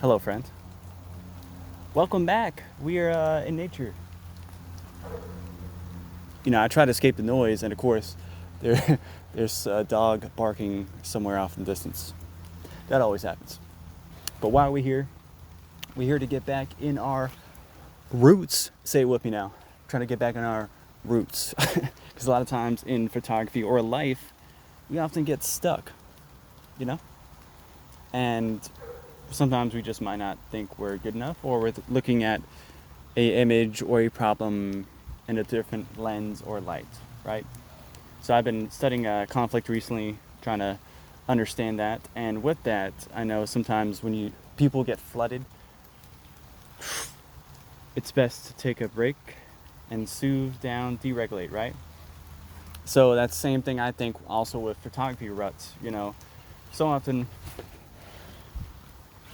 Hello, friend. Welcome back. We are in nature. I try to escape the noise, and of course, there, there's a dog barking somewhere off in the distance. That always happens. But why are we here? We're here to get back in our roots. Say it with me now. Trying to get back in our roots. Because a lot of times in photography or life, we often get stuck, you know? And sometimes we just might not think we're good enough, or we're looking at a image or a problem in a different lens or light, right? So I've been studying conflict recently, trying to understand that. And with that, I know sometimes when people get flooded, it's best to take a break and soothe down, deregulate, right? So that's the same thing I think also with photography ruts. So often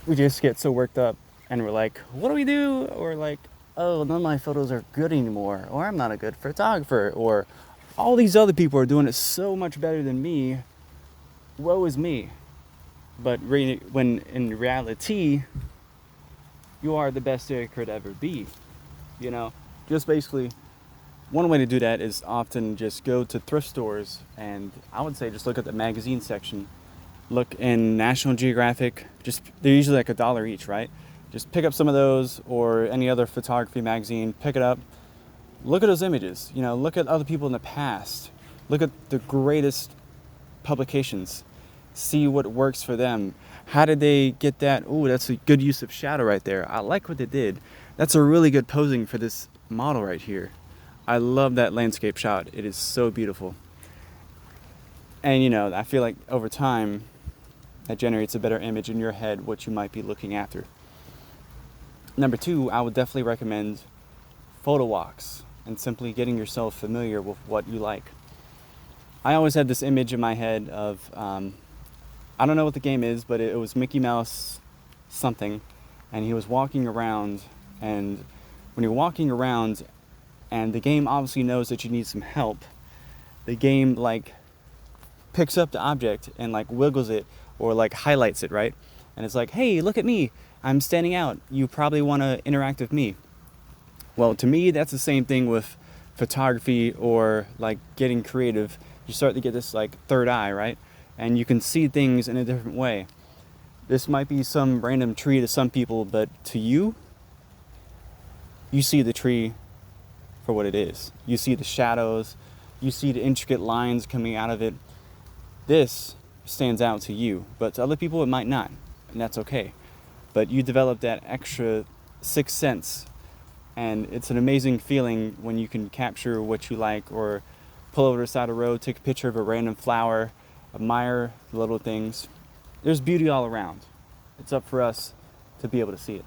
we just get so worked up and we're like, what do we do? Or like, oh, none of my photos are good anymore, or I'm not a good photographer, or all these other people are doing it so much better than me. Woe is me. But when in reality, you are the best there could ever be. Just basically, one way to do that is often just go to thrift stores, and I would say just look at the magazine section. Look in National Geographic. They're usually like $1 each, right? Just pick up some of those, or any other photography magazine. Pick it up. Look at those images. Look at other people in the past. Look at the greatest publications. See what works for them. How did they get that? Oh, that's a good use of shadow right there. I like what they did. That's a really good posing for this model right here. I love that landscape shot. It is so beautiful. And I feel like over time, that generates a better image in your head, what you might be looking after. Number 2, I would definitely recommend photo walks and simply getting yourself familiar with what you like. I always had this image in my head of, I don't know what the game is, but it was Mickey Mouse something, and he was walking around, and when you're walking around, and the game obviously knows that you need some help, the game picks up the object and wiggles it or highlights it, right? And it's like, hey, look at me, I'm standing out, you probably want to interact with me. Well, to me, that's the same thing with photography or getting creative. You start to get this third eye, right? And you can see things in a different way. This might be some random tree to some people, but to you, you see the tree for what it is. You see the shadows, you see the intricate lines coming out of it. This stands out to you, but to other people it might not, and that's okay. But you develop that extra sixth sense, and it's an amazing feeling when you can capture what you like, or pull over to the side of the road, take a picture of a random flower, admire the little things. There's beauty all around. It's up for us to be able to see it.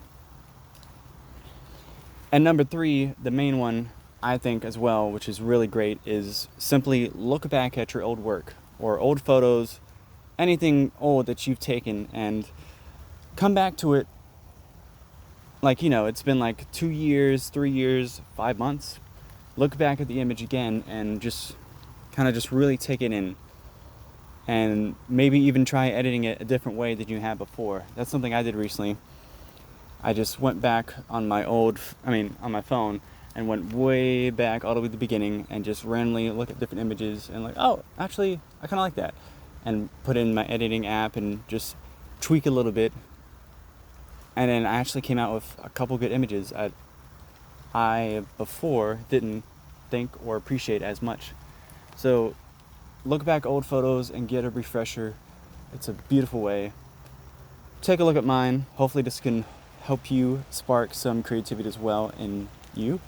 And number 3, the main one, I think as well, which is really great, is simply look back at your old work or old photos, anything old that you've taken, and come back to it it's been 2 years, 3 years, 5 months. Look back at the image again and just really take it in, and maybe even try editing it a different way than you had before. That's something I did recently. I just went back on my phone, and went way back all the way to the beginning and just randomly look at different images and oh, actually, I kind of like that. And put in my editing app and just tweak a little bit. And then I actually came out with a couple good images I before didn't think or appreciate as much. So look back old photos and get a refresher. It's a beautiful way. Take a look at mine. Hopefully this can help you spark some creativity as well in you.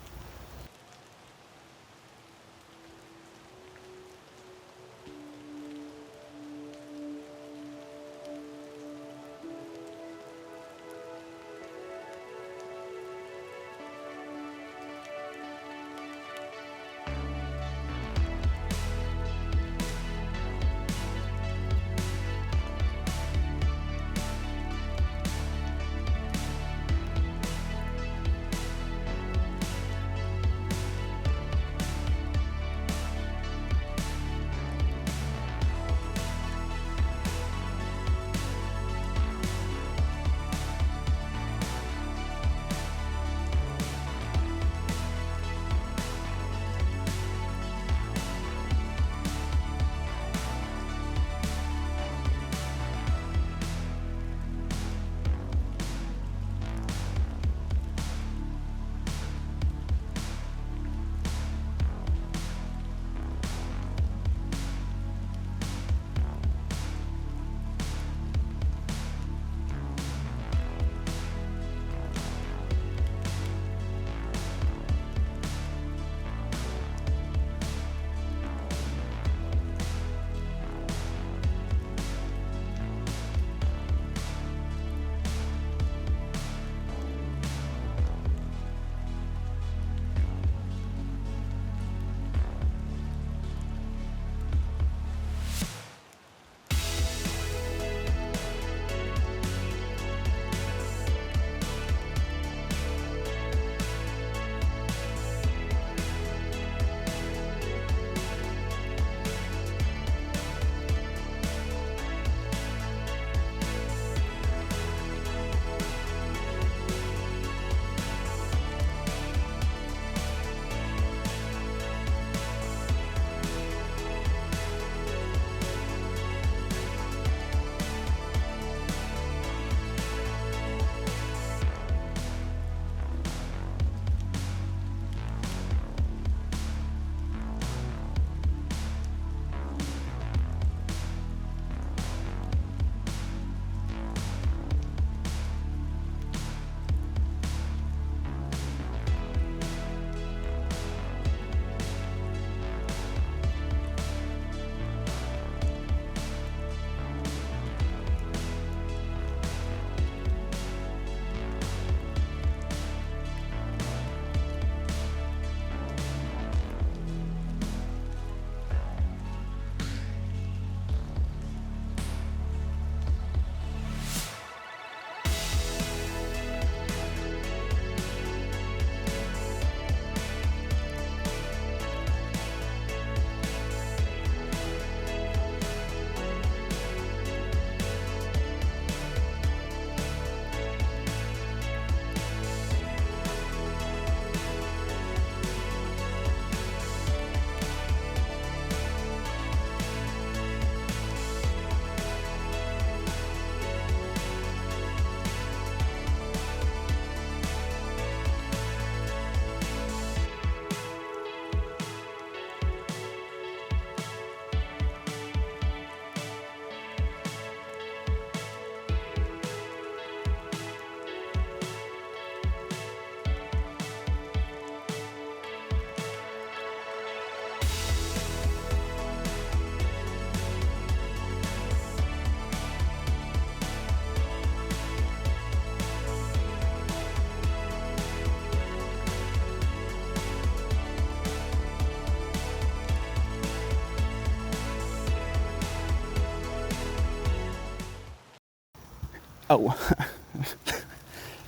Oh,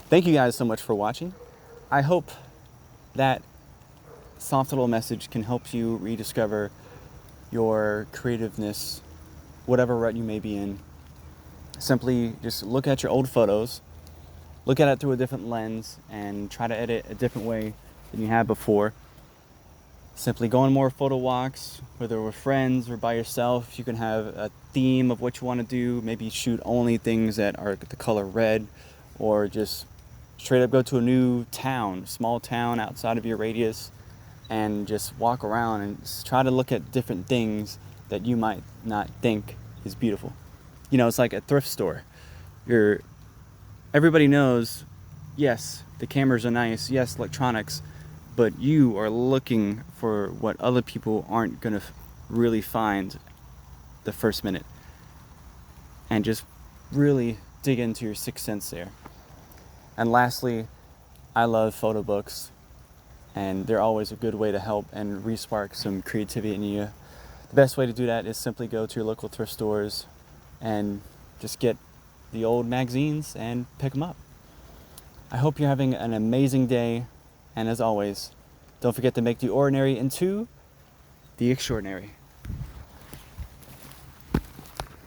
thank you guys so much for watching. I hope that soft little message can help you rediscover your creativeness, whatever rut you may be in. Simply just look at your old photos, look at it through a different lens, and try to edit a different way than you had before. Simply go on more photo walks, whether with friends or by yourself. You can have a theme of what you want to do. Maybe shoot only things that are the color red, or just straight up go to a new town, small town outside of your radius, and just walk around and try to look at different things that you might not think is beautiful. You know, it's like a thrift store. Everybody knows, yes, the cameras are nice, yes, electronics, but you are looking for what other people aren't gonna really find the first minute. And just really dig into your sixth sense there. And lastly, I love photo books, and they're always a good way to help and re-spark some creativity in you. The best way to do that is simply go to your local thrift stores and just get the old magazines and pick them up. I hope you're having an amazing day, and as always, don't forget to make the ordinary into the extraordinary.